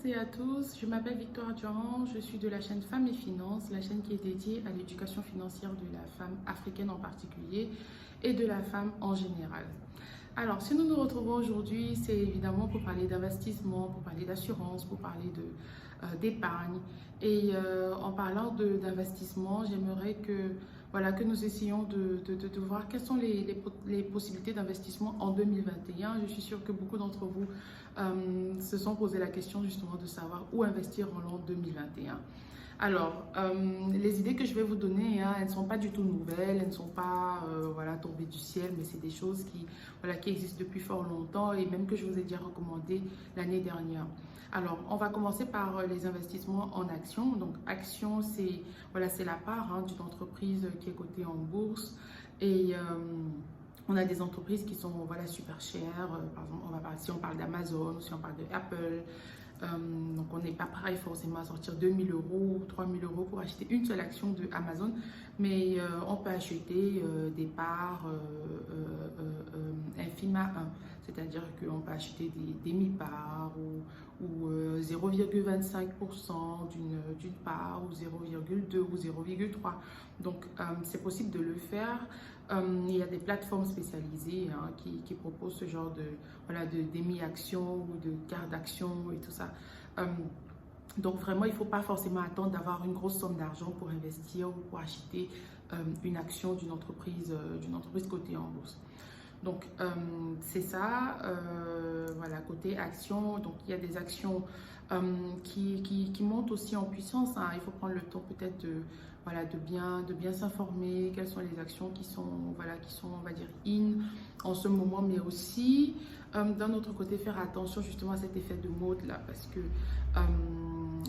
toutes et à tous, je m'appelle Victoire Durand, je suis de la chaîne Femmes et Finances, la chaîne qui est dédiée à l'éducation financière de la femme africaine en particulier et de la femme en général. Alors, si nous nous retrouvons aujourd'hui, c'est évidemment pour parler d'investissement, pour parler d'assurance, pour parler d'épargne. Et en parlant d'investissement, j'aimerais que nous essayions de voir quelles sont les possibilités d'investissement en 2021. Je suis sûre que beaucoup d'entre vous se sont posé la question justement de savoir où investir en l'an 2021. Alors, les idées que je vais vous donner, elles ne sont pas du tout nouvelles, elles ne sont pas tombées du ciel, mais c'est des choses qui existent depuis fort longtemps et même que je vous ai déjà recommandé l'année dernière. Alors, on va commencer par les investissements en actions. Donc, action, c'est la part d'une entreprise qui est cotée en bourse et on a des entreprises qui sont super chères. Par exemple, si on parle d'Amazon, si on parle d'Apple. Donc, on n'est pas prêt forcément à sortir 2 000 euros ou 3 000 euros pour acheter une seule action de Amazon, mais on peut acheter des parts infimes à 1, c'est-à-dire qu'on peut acheter des demi-parts ou 0,25% d'une part ou 0,2 ou 0,3. Donc, c'est possible de le faire. Il y a des plateformes spécialisées qui proposent ce genre de demi-actions ou de cartes d'action et tout ça. Donc vraiment, il ne faut pas forcément attendre d'avoir une grosse somme d'argent pour investir ou pour acheter une action d'une entreprise cotée en bourse. Donc c'est ça, côté action. Donc il y a des actions qui montent aussi en puissance. Il faut prendre le temps peut-être de bien s'informer, quelles sont les actions qui sont, on va dire, in en ce moment, mais aussi d'un autre côté faire attention justement à cet effet de mode là, parce que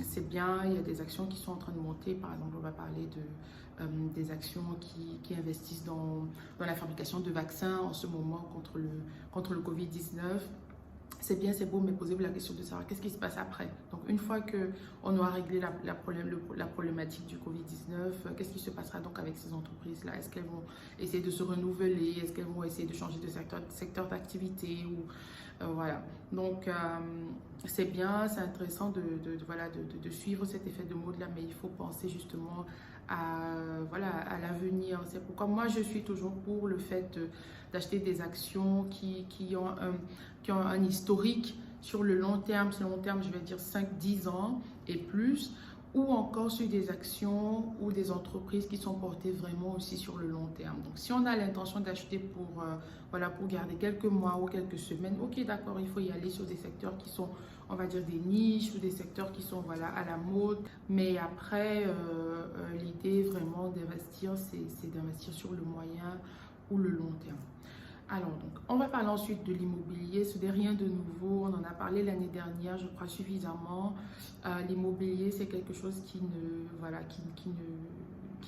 c'est bien, il y a des actions qui sont en train de monter. Par exemple, on va parler des actions qui investissent dans la fabrication de vaccins en ce moment contre le Covid-19. C'est bien, c'est beau, mais posez-vous la question de savoir qu'est-ce qui se passe après. Donc, une fois qu'on aura réglé la problématique du Covid-19, qu'est-ce qui se passera donc avec ces entreprises-là? Est-ce qu'elles vont essayer de se renouveler? Est-ce qu'elles vont essayer de changer de secteur d'activité? Voilà. Donc, c'est bien, c'est intéressant de suivre cet effet de mode-là, mais il faut penser justement à l'avenir. C'est pourquoi moi, je suis toujours pour le fait d'acheter des actions qui ont un historique sur le long terme. Sur le long terme, je vais dire 5-10 ans et plus, ou encore sur des actions ou des entreprises qui sont portées vraiment aussi sur le long terme. Donc, si on a l'intention d'acheter pour garder quelques mois ou quelques semaines, ok, d'accord, il faut y aller sur des secteurs qui sont, on va dire, des niches ou des secteurs qui sont à la mode. Mais après, l'idée vraiment d'investir, c'est d'investir sur le moyen ou le long terme. Alors, donc, on va parler ensuite de l'immobilier. Ce n'est rien de nouveau. On en a parlé l'année dernière, je crois, suffisamment. L'immobilier, c'est quelque chose qui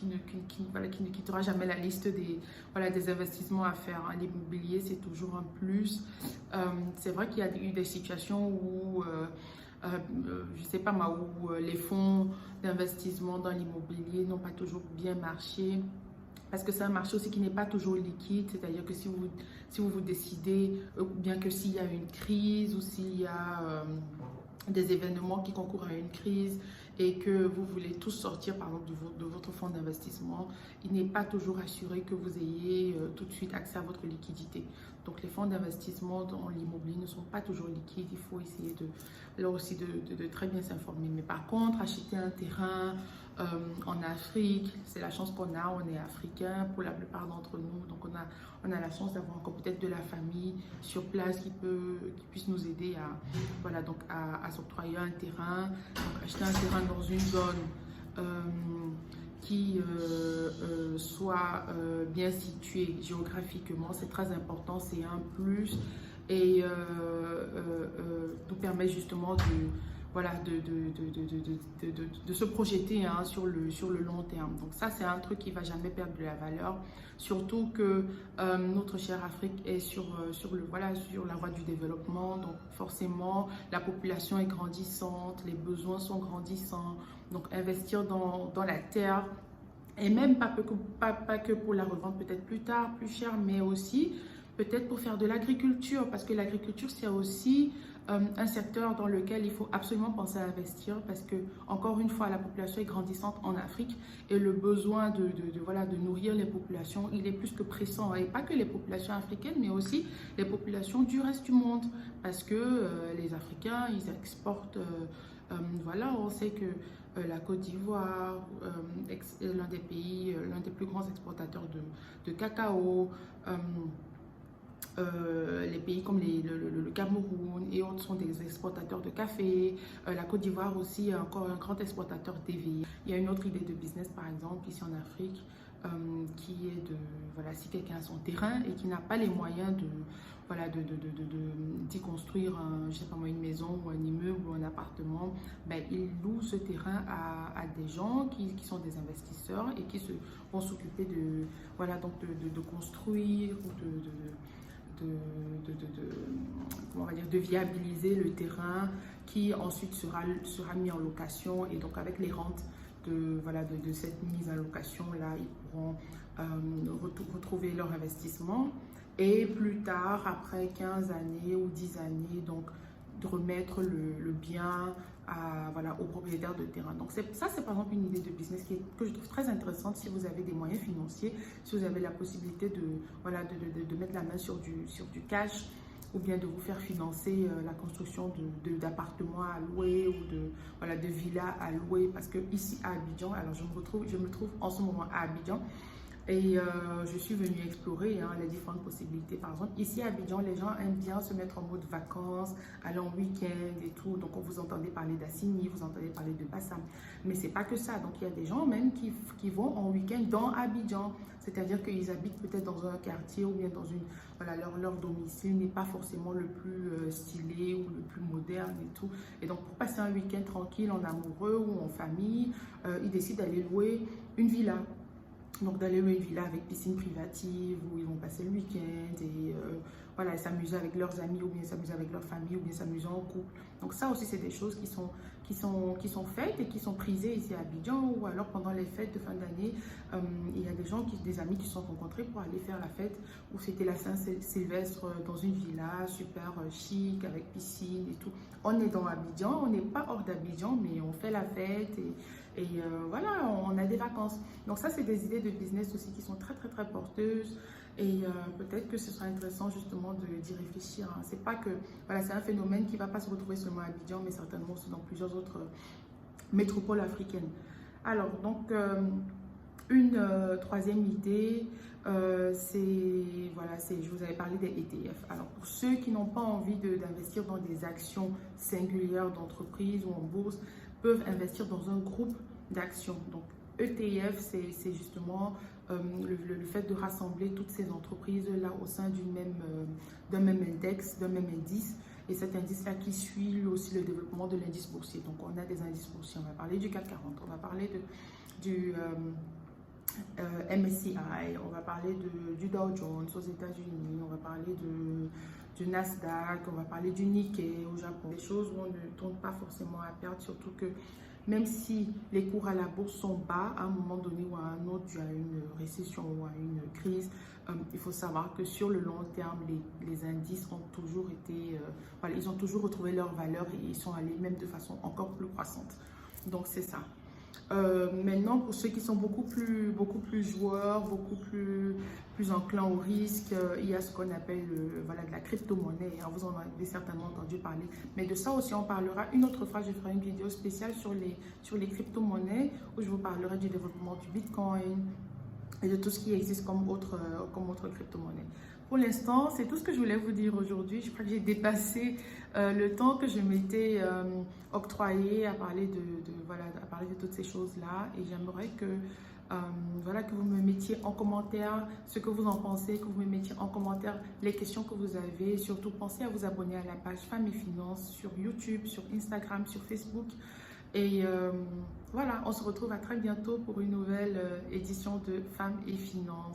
ne quittera jamais la liste des investissements à faire. L'immobilier, c'est toujours un plus. C'est vrai qu'il y a eu des situations où, je ne sais pas moi, où les fonds d'investissement dans l'immobilier n'ont pas toujours bien marché. Parce que c'est un marché aussi qui n'est pas toujours liquide, c'est-à-dire que si vous décidez, bien que s'il y a une crise ou s'il y a des événements qui concourent à une crise et que vous voulez tous sortir par exemple de votre fonds d'investissement, il n'est pas toujours assuré que vous ayez tout de suite accès à votre liquidité. Donc les fonds d'investissement dans l'immobilier ne sont pas toujours liquides, il faut essayer là aussi de très bien s'informer. Mais par contre, acheter un terrain en Afrique, c'est la chance qu'on a, on est africain pour la plupart d'entre nous, donc on a la chance d'avoir encore peut-être de la famille sur place qui puisse nous aider à s'octroyer un terrain. Donc acheter un terrain dans une zone qui soit bien située géographiquement, c'est très important, c'est un plus et nous permet justement de se projeter sur le long terme. Donc ça, c'est un truc qui ne va jamais perdre de la valeur, surtout que notre chère Afrique est sur la voie du développement. Donc forcément, la population est grandissante, les besoins sont grandissants. Donc investir dans la terre, et même pas que pour la revendre peut-être plus tard, plus cher, mais aussi peut-être pour faire de l'agriculture, parce que l'agriculture, c'est aussi un secteur dans lequel il faut absolument penser à investir parce que, encore une fois, la population est grandissante en Afrique et le besoin voilà, de nourrir les populations, il est plus que pressant. Et pas que les populations africaines, mais aussi les populations du reste du monde parce que les Africains, ils exportent, voilà, on sait que la Côte d'Ivoire est l'un des pays, l'un des plus grands exportateurs de cacao. Les pays comme le Cameroun et autres sont des exportateurs de café. La Côte d'Ivoire aussi est encore un grand exportateur d'EVI. Il y a une autre idée de business, par exemple, ici en Afrique, qui est de, voilà, si quelqu'un a son terrain et qui n'a pas les moyens de, voilà, d'y construire, je sais pas moi, une maison ou un immeuble ou un appartement, ben, il loue ce terrain à des gens qui sont des investisseurs et qui vont s'occuper de, voilà, donc de construire ou comment on va dire, de viabiliser le terrain qui ensuite sera mis en location et donc avec les rentes voilà, de cette mise en location là ils pourront retrouver leur investissement et plus tard après 15 années ou 10 années donc de remettre le bien voilà, aux propriétaires de terrain. Donc ça c'est par exemple une idée de business que je trouve très intéressante si vous avez des moyens financiers, si vous avez la possibilité voilà, de mettre la main sur du cash ou bien de vous faire financer la construction d'appartements à louer ou voilà, de villas à louer parce que ici à Abidjan, alors je me trouve en ce moment à Abidjan. Et je suis venue explorer les différentes possibilités. Par exemple, ici à Abidjan, les gens aiment bien se mettre en mode vacances, aller en week-end et tout. Donc, vous entendez parler d'Assini, vous entendez parler de Bassam. Mais c'est pas que ça. Donc, il y a des gens même qui vont en week-end dans Abidjan. C'est-à-dire qu'ils habitent peut-être dans un quartier ou bien dans une... Voilà, leur domicile n'est pas forcément le plus stylé ou le plus moderne et tout. Et donc, pour passer un week-end tranquille en amoureux ou en famille, ils décident d'aller louer une villa. Donc d'aller louer une villa avec piscine privative où ils vont passer le week-end et voilà, s'amuser avec leurs amis ou bien s'amuser avec leur famille ou bien s'amuser en couple. Donc ça aussi c'est des choses qui sont faites et qui sont prisées ici à Abidjan ou alors pendant les fêtes de fin d'année, il y a des amis qui se sont rencontrés pour aller faire la fête où c'était la Saint-Sylvestre dans une villa super chic avec piscine et tout. On est dans Abidjan, on n'est pas hors d'Abidjan mais on fait la fête et voilà, on a des vacances. Donc ça, c'est des idées de business aussi qui sont très, très, très porteuses. Et peut-être que ce sera intéressant justement d'y réfléchir. Hein. C'est pas que, voilà, c'est un phénomène qui ne va pas se retrouver seulement à Abidjan, mais certainement aussi dans plusieurs autres métropoles africaines. Alors, donc, une troisième idée, voilà, je vous avais parlé des ETF. Alors, pour ceux qui n'ont pas envie d'investir dans des actions singulières d'entreprise ou en bourse, peuvent investir dans un groupe d'actions. Donc, ETF, c'est justement le fait de rassembler toutes ces entreprises-là au sein d'un même index, d'un même indice. Et cet indice-là qui suit lui aussi le développement de l'indice boursier. Donc, on a des indices boursiers. On va parler du CAC 40, on va parler du MSCI, on va parler du Dow Jones aux États-Unis, on va parler du Nasdaq, on va parler du Nikkei au Japon. Des choses où on ne tourne pas forcément à perdre, surtout que même si les cours à la bourse sont bas, à un moment donné ou à un autre, dû à une récession ou à une crise, il faut savoir que sur le long terme, les indices ont toujours été, voilà, ils ont toujours retrouvé leur valeur et ils sont allés même de façon encore plus croissante. Donc c'est ça. Maintenant, pour ceux qui sont beaucoup plus joueurs, beaucoup plus enclins au risque, il y a ce qu'on appelle voilà, de la crypto-monnaie. Hein, vous en avez certainement entendu parler. Mais de ça aussi, on parlera une autre fois. Je ferai une vidéo spéciale sur les crypto-monnaies où je vous parlerai du développement du Bitcoin et de tout ce qui existe comme autre crypto-monnaie. Pour l'instant, c'est tout ce que je voulais vous dire aujourd'hui. Je crois que j'ai dépassé le temps que je m'étais octroyé à parler à parler de toutes ces choses-là. Et j'aimerais que, voilà, que vous me mettiez en commentaire ce que vous en pensez, que vous me mettiez en commentaire les questions que vous avez. Surtout, pensez à vous abonner à la page Femmes et Finances sur YouTube, sur Instagram, sur Facebook. Et voilà, on se retrouve à très bientôt pour une nouvelle édition de Femmes et Finances.